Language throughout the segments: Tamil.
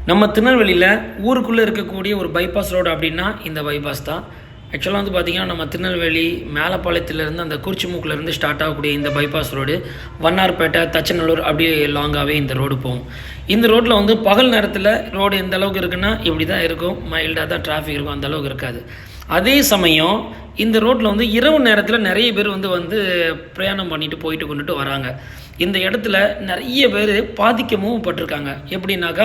நம்ம திருநெல்வேலியில் ஊருக்குள்ளே இருக்கக்கூடிய ஒரு பைபாஸ் ரோடு அப்படின்னா இந்த பைபாஸ் தான். ஆக்சுவலாக வந்து பார்த்திங்கன்னா நம்ம திருநெல்வேலி மேலப்பாளையத்துலேருந்து அந்த குறிச்சிமூக்கிலேருந்து ஸ்டார்ட் ஆகக்கூடிய இந்த பைபாஸ் ரோடு வண்ணார்பேட்டை, தச்சநல்லூர் அப்படியே லாங்காகவே இந்த ரோடு போகும். இந்த ரோட்டில் வந்து பகல் நேரத்தில் ரோடு எந்த அளவுக்கு இருக்குன்னா இப்படி தான் இருக்கும், மைல்டாக தான் டிராஃபிக் இருக்கும், அந்த அளவுக்கு இருக்காது. அதே சமயம் இந்த ரோட்டில் வந்து இரவு நேரத்தில் நிறைய பேர் வந்து பிரயாணம் பண்ணிட்டு போயிட்டு கொண்டுட்டு வராங்க. இந்த இடத்துல நிறைய பேர் பாதிக்கவும் பட்டிருக்காங்க. எப்படின்னாக்கா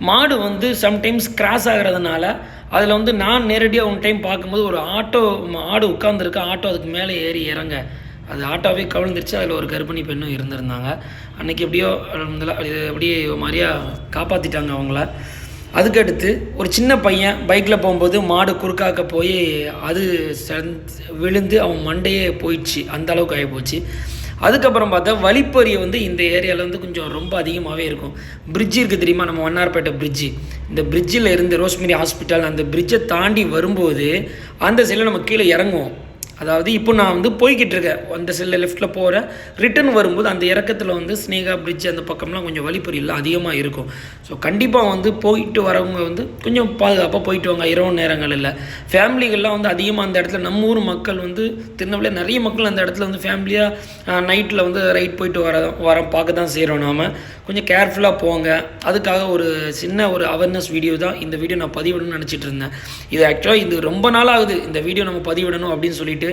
மாடு வந்து சம்டைம்ஸ் கிராஸ் ஆகிறதுனால அதில் வந்து நான் நேரடியாக ஒன் டைம் பார்க்கும்போது ஒரு ஆடு உட்காந்துருக்கு, ஆட்டோ அதுக்கு மேலே ஏறி இறங்க அது ஆட்டோவே கவிழ்ந்துருச்சு. அதில் ஒரு கர்ப்பிணி பெண்ணும் இருந்திருந்தாங்க. அன்றைக்கி எப்படியோ அப்படியே மாதிரியா காப்பாற்றிட்டாங்க அவங்கள. அதுக்கடுத்து ஒரு சின்ன பையன் பைக்கில் போகும்போது மாடு குறுக்காக்க போய் அது விழுந்து அவன் மண்டையே போயிடுச்சு, அந்த அளவுக்கு ஆகிப்போச்சு. அதுக்கப்புறம் பார்த்தா வழிப்பறி வந்து இந்த ஏரியாவில் வந்து கொஞ்சம் ரொம்ப அதிகமாகவே இருக்கும். பிரிட்ஜ் இருக்குது தெரியுமா, நம்ம வண்ணார்பேட்டை பிரிட்ஜு. இந்த பிரிட்ஜில் இருந்து ரோஸ்மெரி ஹாஸ்பிட்டல் அந்த பிரிட்ஜை தாண்டி வரும்போது அந்த சைடில் நம்ம கீழே இறங்குவோம். அதாவது இப்போ நான் வந்து போய்கிட்டு இருக்கேன், அந்த சைடில் லெஃப்ட்டில் போகிறேன். ரிட்டன் வரும்போது அந்த இறக்கத்தில் வந்து ஸ்னேகா பிரிட்ஜ் அந்த பக்கம்லாம் கொஞ்சம் வழிப்பறியெல்லாம் அதிகமாக இருக்கும். ஸோ கண்டிப்பாக வந்து போயிட்டு வரவங்க வந்து கொஞ்சம் பாதுகாப்பாக போயிட்டு வாங்க. இரவு நேரங்களில் ஃபேமிலிகள்லாம் வந்து அதிகமாக அந்த இடத்துல நம்ம ஊர் மக்கள் வந்து திருநெல்வேலியில் நிறைய மக்கள் அந்த இடத்துல வந்து ஃபேமிலியாக நைட்டில் வந்து ரைட் போயிட்டு வரோம் பார்க்க தான் செய்கிறோம். நாம் கொஞ்சம் கேர்ஃபுல்லாக போங்க. அதுக்காக ஒரு சின்ன ஒரு அவேர்னஸ் வீடியோ தான் இந்த வீடியோ நான் பதிவிடணும்னு நினச்சிட்டு இருந்தேன். இது ஆக்சுவலாக இது ரொம்ப நாள் ஆகுது இந்த வீடியோ நம்ம பதிவிடணும் அப்படின்னு சொல்லிட்டு.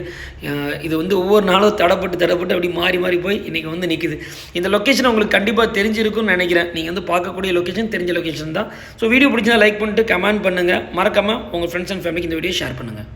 இது வந்து ஒவ்வொரு நாளும் தடப்பட்டு அப்படி மாறி போய் இன்றைக்கி வந்து நிற்குது. இந்த லொக்கேஷன் உங்களுக்கு கண்டிப்பாக தெரிஞ்சிருக்கும்னு நினைக்கிறேன். நீங்கள் வந்து பார்க்கக்கூடிய லொக்கேஷன் தெரிஞ்ச லொக்கேஷன் தான். ஸோ வீடியோ பிடிச்சா லைக் பண்ணிட்டு கமெண்ட் பண்ணுங்கள். மறக்காமல் உங்கள் ஃப்ரெண்ட்ஸ் அண்ட் ஃபேமிலிக்கு இந்த வீடியோ ஷேர் பண்ணுங்கள்.